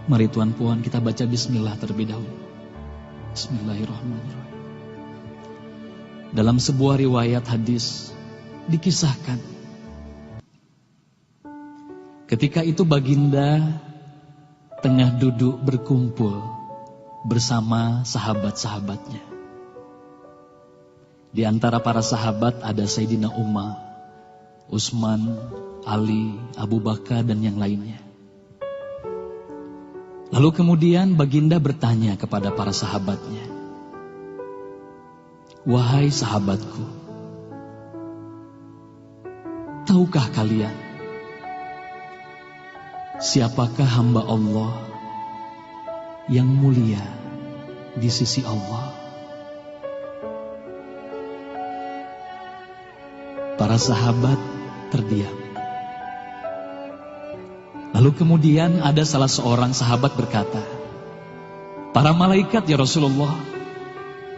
Mari Tuan Puan kita baca bismillah terlebih dahulu. Bismillahirrahmanirrahim. Dalam sebuah riwayat hadis dikisahkan, ketika itu baginda tengah duduk berkumpul bersama sahabat-sahabatnya. Di antara para sahabat ada Sayyidina Umar, Utsman, Ali, Abu Bakar dan yang lainnya. Lalu kemudian baginda bertanya kepada para sahabatnya, "Wahai sahabatku, tahukah kalian siapakah hamba Allah yang mulia di sisi Allah?" Para sahabat terdiam. Lalu kemudian ada salah seorang sahabat berkata, "Para malaikat ya Rasulullah,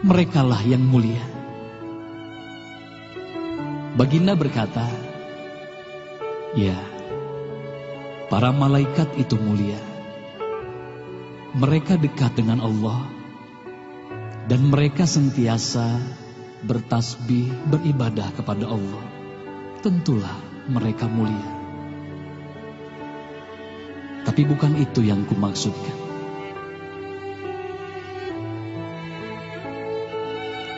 merekalah yang mulia." Baginda berkata, "Ya, para malaikat itu mulia. Mereka dekat dengan Allah dan mereka sentiasa bertasbih, beribadah kepada Allah. Tentulah mereka mulia. Tapi bukan itu yang kumaksudkan."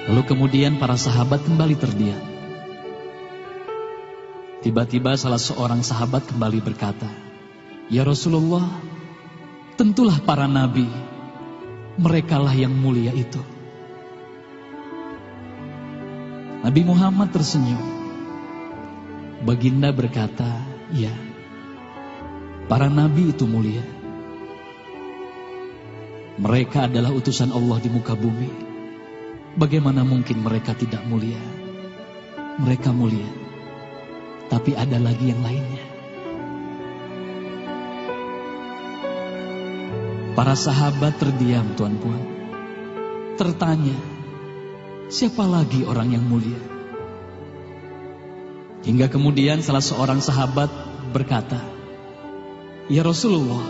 Lalu kemudian para sahabat kembali terdiam. Tiba-tiba salah seorang sahabat kembali berkata, "Ya Rasulullah, tentulah para nabi, merekalah yang mulia itu." Nabi Muhammad tersenyum. Baginda berkata, "Ya, para nabi itu mulia. Mereka adalah utusan Allah di muka bumi. Bagaimana mungkin mereka tidak mulia? Mereka mulia. Tapi ada lagi yang lainnya." Para sahabat terdiam, Tuan Puan. Tertanya, siapa lagi orang yang mulia? Hingga kemudian salah seorang sahabat berkata, "Ya Rasulullah,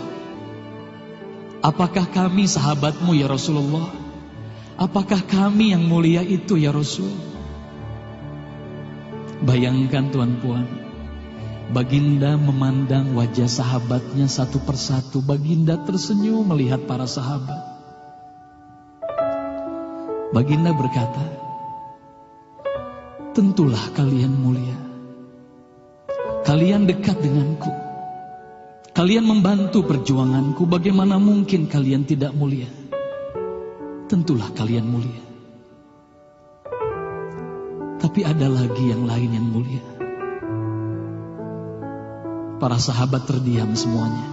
apakah kami sahabatmu ya Rasulullah? Apakah kami yang mulia itu ya Rasul?" Bayangkan Tuan Puan, baginda memandang wajah sahabatnya satu persatu. Baginda tersenyum melihat para sahabat. Baginda berkata, "Tentulah kalian mulia. Kalian dekat denganku. Kalian membantu perjuanganku. Bagaimana mungkin kalian tidak mulia? Tentulah kalian mulia. Tapi ada lagi yang lain yang mulia." Para sahabat terdiam semuanya.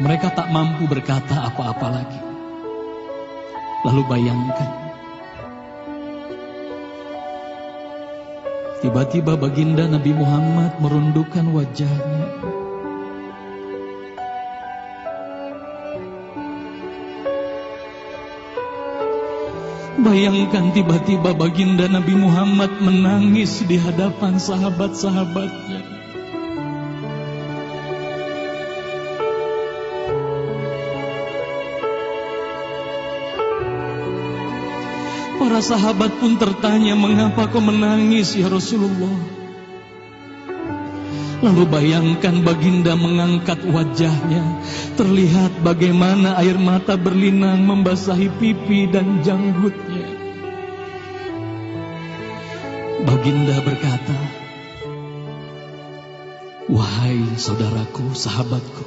Mereka tak mampu berkata apa-apa lagi. Lalu bayangkan, tiba-tiba baginda Nabi Muhammad merundukkan wajahnya. Bayangkan tiba-tiba baginda Nabi Muhammad menangis di hadapan sahabat-sahabatnya. Para sahabat pun tertanya, "Mengapa kau menangis ya Rasulullah?" Lalu bayangkan baginda mengangkat wajahnya. Terlihat bagaimana air mata berlinang membasahi pipi dan janggutnya. Baginda berkata, "Wahai saudaraku, sahabatku,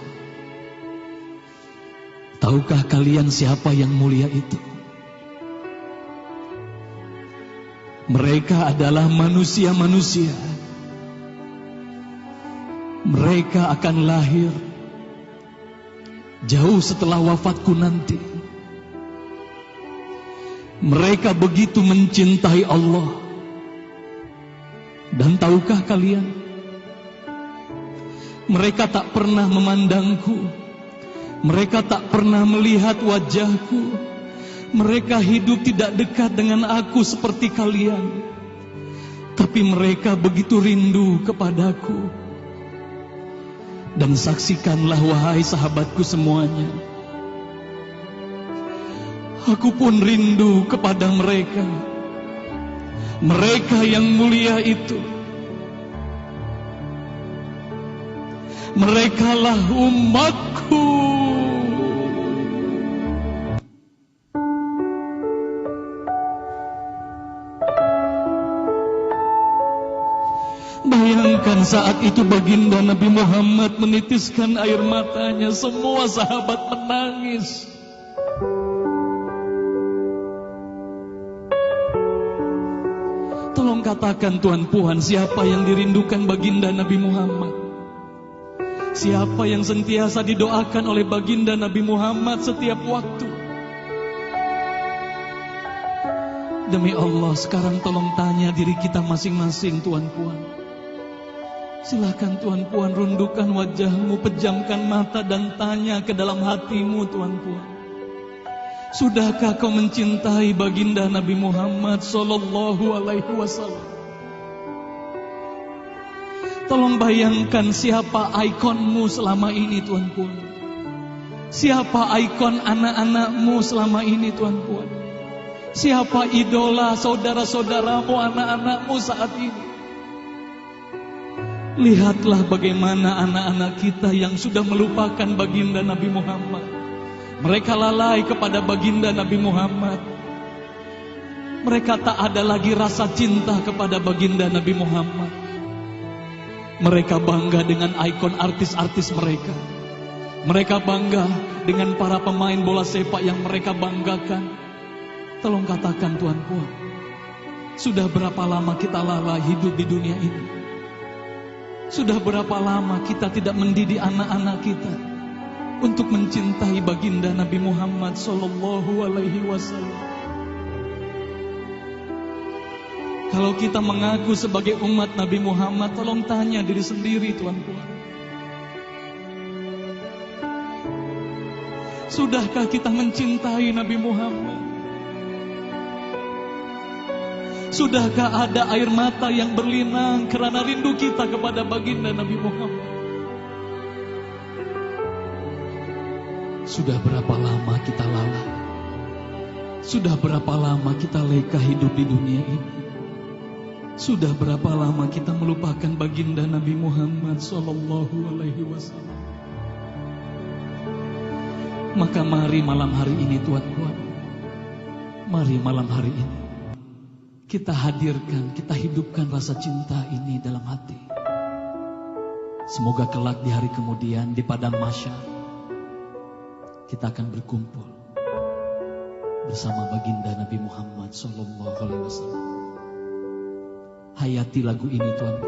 tahukah kalian siapa yang mulia itu? Mereka adalah manusia-manusia. Mereka akan lahir jauh setelah wafatku nanti. Mereka begitu mencintai Allah. Dan tahukah kalian, mereka tak pernah memandangku. Mereka tak pernah melihat wajahku. Mereka hidup tidak dekat dengan aku seperti kalian. Tapi mereka begitu rindu kepadaku. Dan saksikanlah wahai sahabatku semuanya, aku pun rindu kepada mereka, mereka yang mulia itu. Merekalah umatku. Bayangkan saat itu baginda Nabi Muhammad menitiskan air matanya, semua sahabat menangis. Tolong katakan Tuan Puan, siapa yang dirindukan baginda Nabi Muhammad? Siapa yang sentiasa didoakan oleh baginda Nabi Muhammad setiap waktu? Demi Allah, sekarang tolong tanya diri kita masing-masing, Tuan Puan. Silakan Tuan Puan rundukkan wajahmu, pejamkan mata dan tanya ke dalam hatimu, Tuan Puan. Sudahkah kau mencintai baginda Nabi Muhammad sallallahu alaihi wasallam? Tolong bayangkan siapa ikonmu selama ini, Tuan Puan. Siapa ikon anak-anakmu selama ini, Tuan Puan. Siapa idola saudara-saudaramu, anak-anakmu saat ini. Lihatlah bagaimana anak-anak kita yang sudah melupakan baginda Nabi Muhammad. Mereka lalai kepada baginda Nabi Muhammad. Mereka tak ada lagi rasa cinta kepada baginda Nabi Muhammad. Mereka bangga dengan ikon artis-artis mereka. Mereka bangga dengan para pemain bola sepak yang mereka banggakan. Tolong katakan Tuan Puan, sudah berapa lama kita lalai hidup di dunia ini? Sudah berapa lama kita tidak mendidik anak-anak kita untuk mencintai baginda Nabi Muhammad sallallahu alaihi wasallam? Kalau kita mengaku sebagai umat Nabi Muhammad, tolong tanya diri sendiri, Tuan Puan. Sudahkah kita mencintai Nabi Muhammad? Sudahkah ada air mata yang berlinang karena rindu kita kepada baginda Nabi Muhammad? Sudah berapa lama kita lalai? Sudah berapa lama kita leka hidup di dunia ini? Sudah berapa lama kita melupakan baginda Nabi Muhammad sallallahu alaihi wasallam? Maka mari malam hari ini, Tuan Puan, mari malam hari ini kita hadirkan, kita hidupkan rasa cinta ini dalam hati. Semoga kelak di hari kemudian di padang mahsyar kita akan berkumpul bersama baginda Nabi Muhammad sallallahu alaihi wasallam. Hayati lagu ini, Tuan.